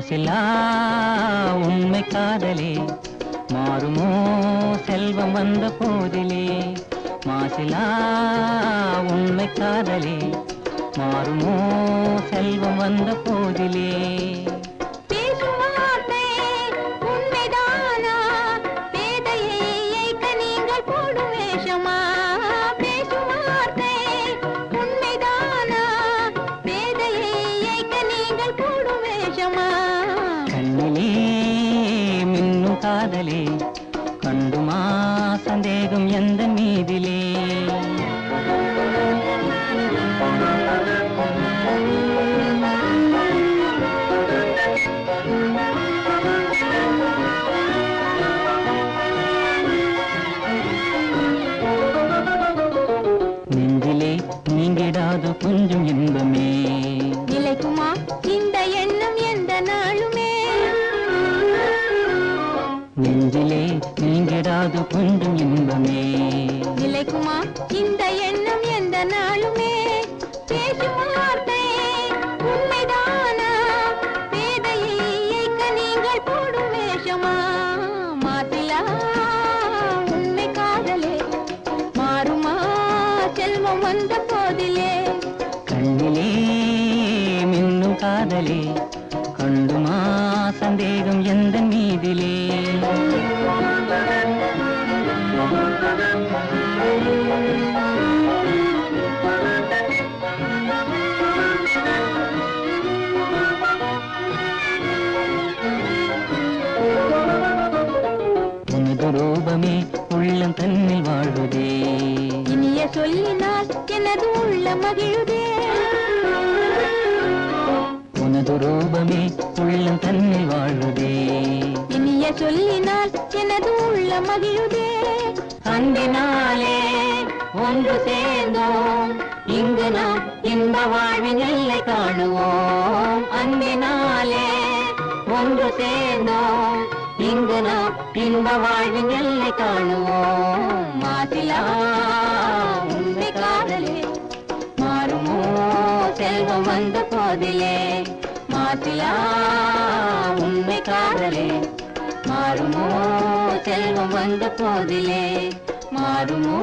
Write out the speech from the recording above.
மாசிலா உண்மை காதலே மாறுமோ செல்வம் வந்த போதிலே மாசிலா உண்மை காதலே மாறுமோ செல்வம் வந்த போதிலே கண்ணிலே மின்னும் காதலே கண்டுமா சந்தேகம் எந்த மீதிலே நெஞ்சிலே நீங்கிடாத கொஞ்சம் இன்பமே நிலைக்குமா இந்த எண்ணம் எந்த நாளுமே நெஞ்சிலே நீங்கிடாத கொஞ்சம் இன்பமே நிலைக்குமா இந்த எண்ணம் எந்த நாளுமே பேசும் வார்த்தை உண்மைதானா பேதையை ஏய்க்க நீங்கள் போடும் வேஷமா மாசிலா உண்மை காதலே மாறுமா செல்வம் வந்த போதிலே கண்ணிலே மின்னும் காதலே கண்டுமா சந்தேகம் எந்த மீதிலே உனது ரூபமே உள்ளம் தன்னில் வாழ்வதே இனிய சொல்லினால் எனது உள்ள மகிழுதே உனது ரூபமே உள்ளம் தன்னில் வாழ்வதே இனிய சொல்லினால் எனது உள்ள மகிழுதே அன்பினாலே ஒன்று சேர்ந்தோம் இங்கு நாம் இன்ப வாழ்வின் எல்லை காணுவோம் அன்பினாலே ஒன்று சேர்ந்தோம் இங்கு நாம் இன்ப வாழ்வின் எல்லை காணுவோம் மாசிலா உண்மை காதலே மாறுமோ செல்வம் வந்த போதிலே மாசிலா உண்மை காதலே மாறுமோ செல்வம் வந்த போதிலே மாறுமோ